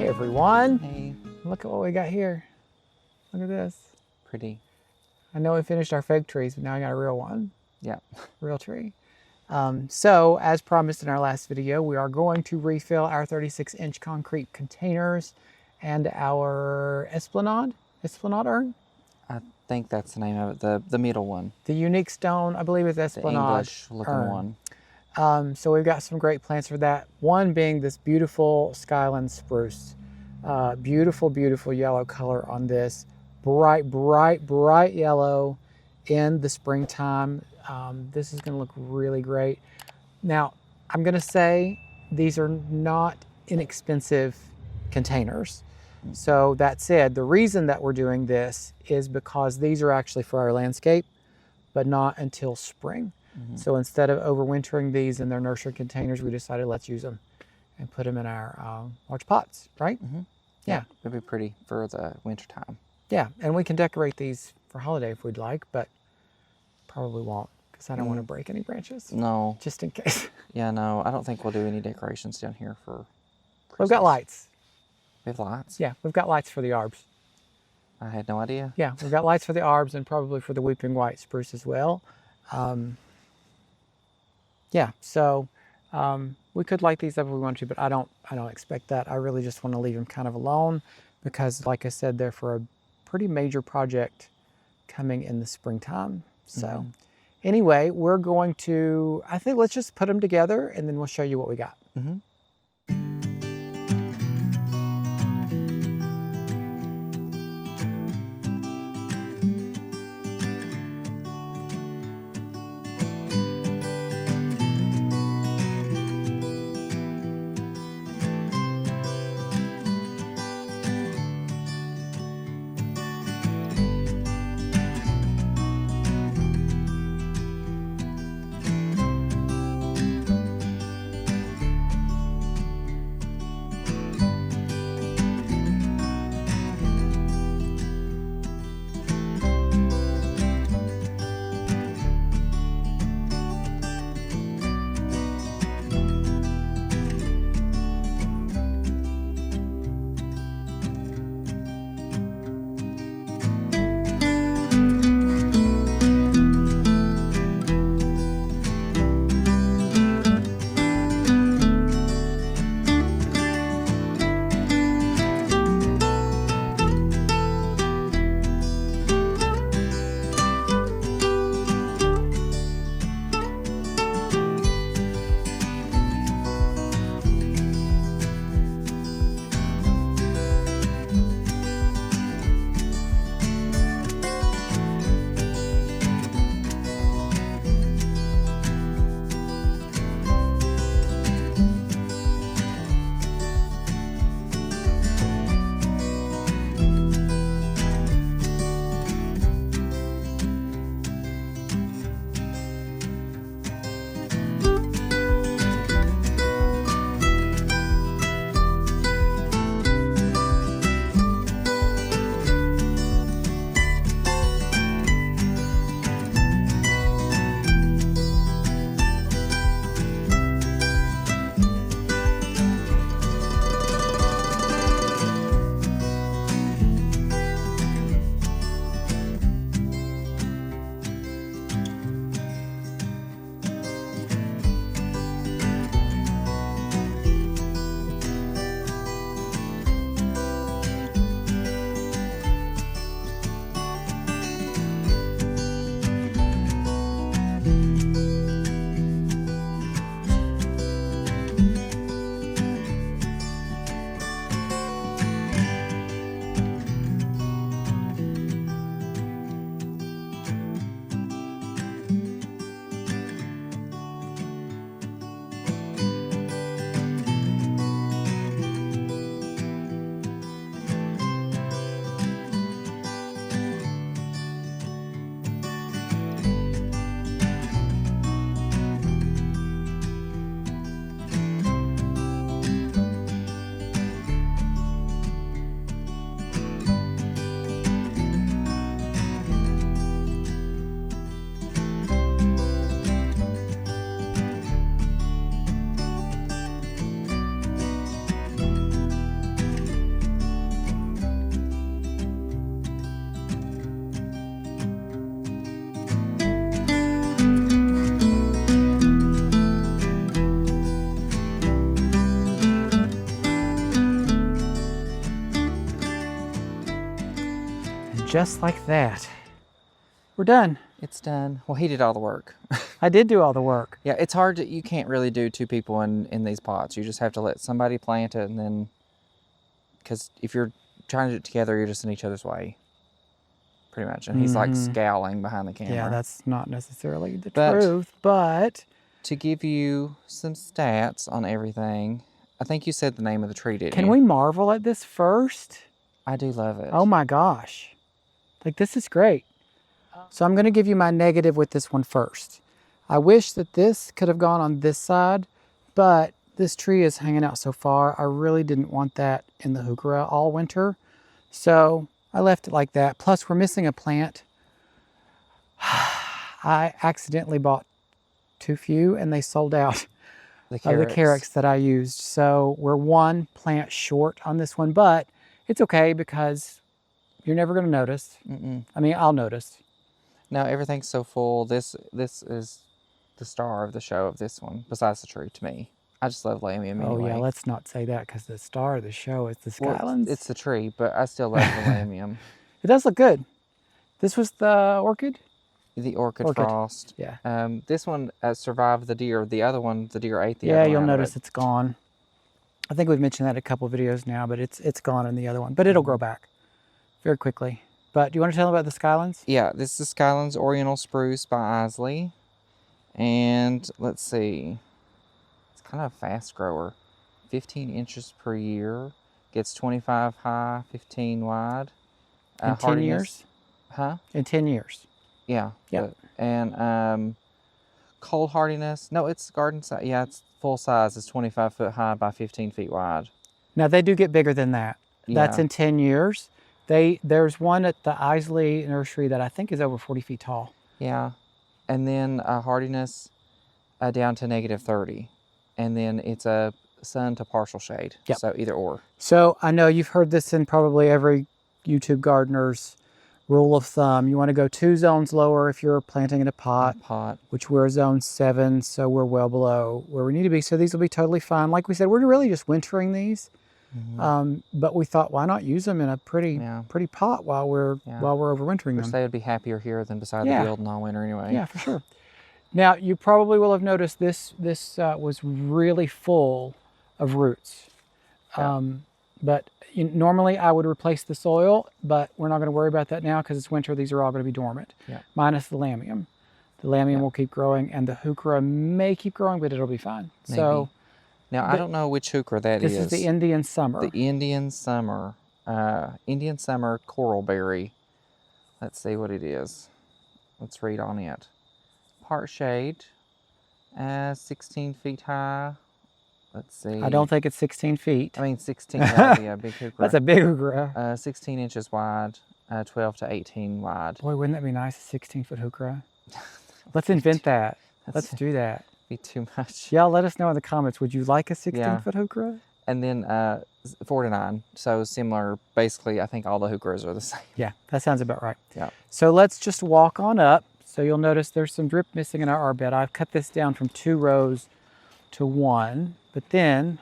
Hey everyone. Hey. Look at what we got here. Look at this. Pretty. I know we finished our fig trees, but now I got a real one. Yeah. Real tree. So as promised in our last video, we are going to refill our 36-inch concrete containers and our esplanade urn. I think that's the name of it, the middle one. The unique stone, I believe, is The esplanade English looking urn. one. So we've got some great plants for that. One being this beautiful Skylands Spruce. Beautiful, beautiful yellow color on this. Bright, bright, bright yellow in the springtime. This is gonna look really great. Now, I'm gonna say these are not inexpensive containers. So that said, the reason that we're doing this is because these are actually for our landscape, but not until spring. So instead of overwintering these in their nursery containers, we decided let's use them and put them in our large pots, right? Yeah. It'd be pretty for the winter time. Yeah, and we can decorate these for holiday if we'd like, but probably won't because I don't want to break any branches. No. Just in case. Yeah, no, I don't think we'll do any decorations down here for Christmas. We've got lights. We have lights? Yeah, we've got lights for the arbs. I had no idea. Yeah, we've got lights for the arbs and probably for the weeping white spruce as well. Yeah, so we could light these up if we want to, but I don't expect that. I really just want to leave them kind of alone because, like I said, they're for a pretty major project coming in the springtime. So anyway, we're going to, I think let's just put them together and then we'll show you what we got. just like that, we're done. It's done. Well, he did all the work. I did do all the work. Yeah, it's hard to, you can't really do two people in these pots. You just have to let somebody plant it, and then, because if you're trying to do it together, you're just in each other's way, pretty much. And he's like scowling behind the camera. Yeah, that's not necessarily the truth, but... To give you some stats on everything, I think you said the name of the tree, didn't you? Can we marvel at this first? I do love it. Oh my gosh. Like, this is great. So I'm going to give you my negative with this one first. I wish that this could have gone on this side, but this tree is hanging out so far. I really didn't want that in the heuchera all winter. So I left it like that. Plus, we're missing a plant. I accidentally bought too few and they sold out of the carex that I used. So we're one plant short on this one, but it's okay because you're never going to notice. I mean, I'll notice. Now everything's so full. This is the star of the show of this one, besides the tree to me. I just love lamium anyway. Oh yeah, let's not say that because the star of the show is the Skylands. Well, it's the tree, but I still love the lamium. It does look good. This was the orchid? The orchid frost. Yeah. This one survived the deer. The other one, the deer ate the other one. Yeah, you'll notice it's gone. I think we've mentioned that in a couple of videos now, but it's gone in the other one. But it'll grow back very quickly. But do you want to tell them about the Skylands? Yeah, this is Skylands Oriental Spruce by Iseli. And let's see. It's kind of a fast grower. 15 inches per year. Gets 25 high, 15 wide. In 10 years? Huh? In 10 years. Yeah. Yeah. And cold hardiness. No, it's garden size. Yeah, it's full size. It's 25 foot high by 15 feet wide. Now, they do get bigger than that. Yeah. That's in 10 years. There's one at the Iseli Nursery that I think is over 40 feet tall. Yeah. And then hardiness down to -30. And then it's a sun to partial shade. Yep. So either or. So I know you've heard this in probably every YouTube gardener's rule of thumb. You want to go 2 zones lower if you're planting in a pot. Which we're zone 7, so we're well below where we need to be. So these will be totally fine. Like we said, we're really just wintering these. But we thought, why not use them in a pretty pot while we're overwintering them? They would be happier here than beside the field in all winter anyway. Yeah, for sure. Now you probably will have noticed this was really full of roots. But normally I would replace the soil, but we're not going to worry about that now because it's winter. These are all going to be dormant, minus the lamium. The lamium will keep growing, and the heuchera may keep growing, but it'll be fine. Maybe. So. Now, I don't know which heuchera that is. This is the Indian Summer. The Indian Summer. Indian Summer coral berry. Let's see what it is. Let's read on it. Part shade. 16 feet high. Let's see. I don't think it's 16 feet. I mean, 16. That would be a big heuchera. That's a big heuchera. 16 inches wide. 12 to 18 wide. Boy, wouldn't that be nice, a 16-foot heuchera? Let's invent that. Let's do that. Be too much. Yeah, let us know in the comments. Would you like a 16-foot heuchera? And then 4 to 9. So similar. Basically, I think all the heucheras are the same. Yeah, that sounds about right. Yeah. So let's just walk on up. So you'll notice there's some drip missing in our bed. I've cut this down from 2 rows to 1. But then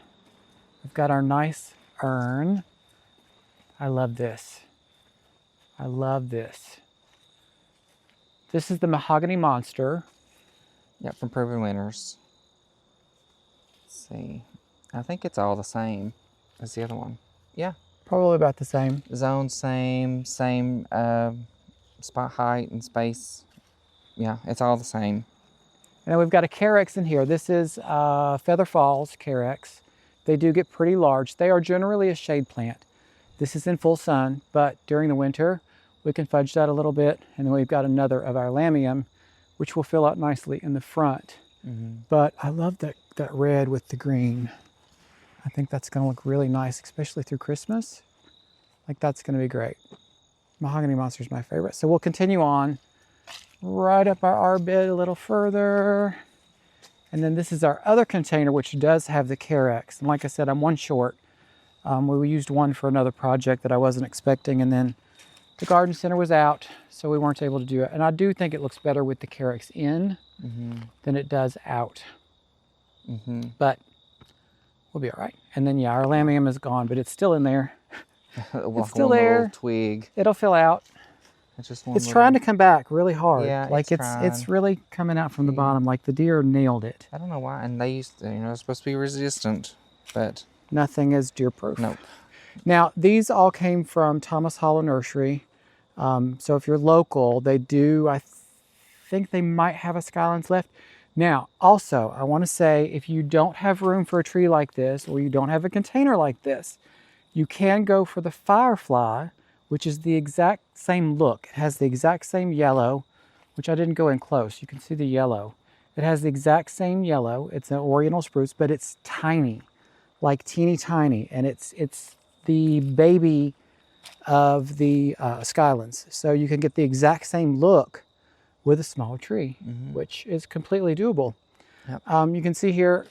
we've got our nice urn. I love this. I love this. This is the Mahogany Monster. Yeah, from Proven Winners. Let's see. I think it's all the same as the other one. Yeah. Probably about the same. Zone same spot height and space. Yeah, it's all the same. And we've got a carex in here. This is Feather Falls carex. They do get pretty large. They are generally a shade plant. This is in full sun, but during the winter, we can fudge that a little bit. And then we've got another of our lamium, which will fill out nicely in the front. But I love that red with the green. I think that's going to look really nice, especially through Christmas. Like, that's going to be great. Mahogany Monster is my favorite. So we'll continue on right up our bed a little further. And then this is our other container, which does have the carex. And like I said, I'm 1 short. We used 1 for another project that I wasn't expecting, and then the garden center was out, so we weren't able to do it. And I do think it looks better with the carex in than it does out. But we'll be all right. And then, yeah, our lamium is gone, but it's still in there. It's still there. Twig. It'll fill out. It's just one It's trying to come back really hard. Yeah, like it's trying. really coming out from the Yeah. bottom. Like the deer nailed it. I don't know why. And they used to, they're supposed to be resistant, but Nothing is deer proof. nope. Now, these all came from Thomas Hollow Nursery. So if you're local, they do, I think they might have a Skylands left. Now, also, I want to say if you don't have room for a tree like this, or you don't have a container like this, you can go for the Firefly, which is the exact same look. It has the exact same yellow, which I didn't go in close. You can see the yellow. It has the exact same yellow. It's an Oriental Spruce, but it's tiny, like teeny tiny. And it's the baby of the Skylands. So you can get the exact same look with a small tree, which is completely doable. Yep. You can see here,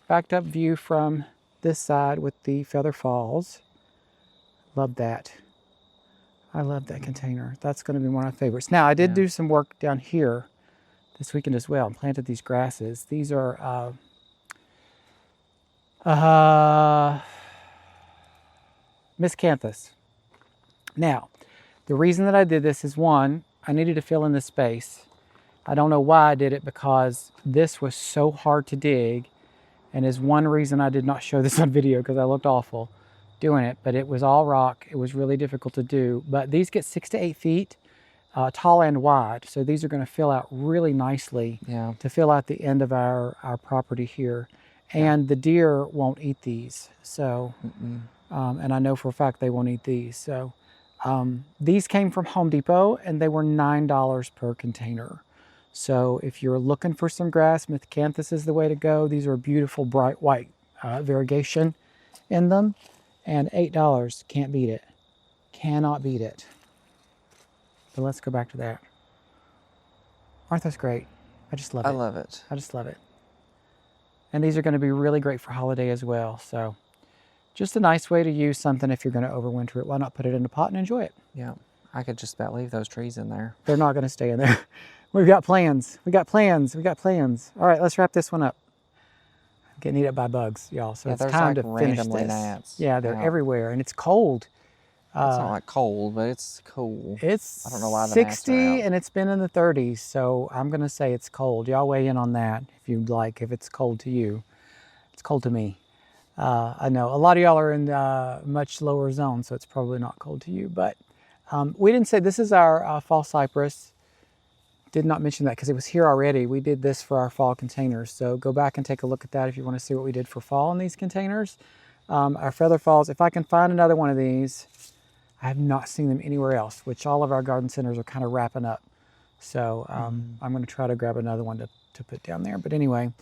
backed up view from this side with the feather falls. Love that. I love that container. That's going to be one of my favorites. Now, I did do some work down here this weekend as well and planted these grasses. These are miscanthus. Now, the reason that I did this is one, I needed to fill in the space. I don't know why I did it, because this was so hard to dig, and is one reason I did not show this on video, because I looked awful doing it, but it was all rock. It was really difficult to do, but these get 6 to 8 feet tall and wide, so these are going to fill out really nicely to fill out the end of our property here, and the deer won't eat these. So, and I know for a fact they won't eat these. So these came from Home Depot, and they were $9 per container. So if you're looking for some grass, miscanthus is the way to go. These are beautiful bright white variegation in them, and $8, can't beat it. Cannot beat it. But let's go back to that. Aren't those great? I just love it. I love it. I just love it. And these are going to be really great for holiday as well. So just a nice way to use something if you're going to overwinter it. Why not put it in a pot and enjoy it? Yeah, I could just about leave those trees in there. They're not going to stay in there. We've got plans. We got plans. We got plans. All right, let's wrap this one up. I'm getting eaten up by bugs, y'all. So it's time to finish this. Gnats. Yeah, they're everywhere, and it's cold. It's not like cold, but it's cool. It's I don't know why the 60 gnats are out. and it's been in the 30s, so I'm going to say it's cold. Y'all weigh in on that if you'd like, if it's cold to you. It's cold to me. I know a lot of y'all are in much lower zone, so it's probably not cold to you. But we didn't say this is our fall cypress. Did not mention that because it was here already. We did this for our fall containers, so go back and take a look at that if you want to see what we did for fall in these containers. Our feather falls, if I can find another one of these, I have not seen them anywhere else, which all of our garden centers are kind of wrapping up. So I'm going to try to grab another one to put down there. But anyway,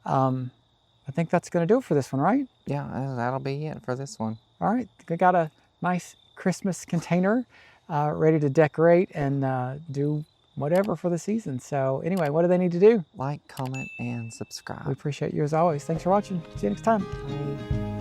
I think that's going to do it for this one, right? Yeah, that'll be it for this one. All right, we got a nice Christmas container ready to decorate and do whatever for the season. So anyway, what do they need to do? Like, comment, and subscribe. We appreciate you as always. Thanks for watching. See you next time. Bye.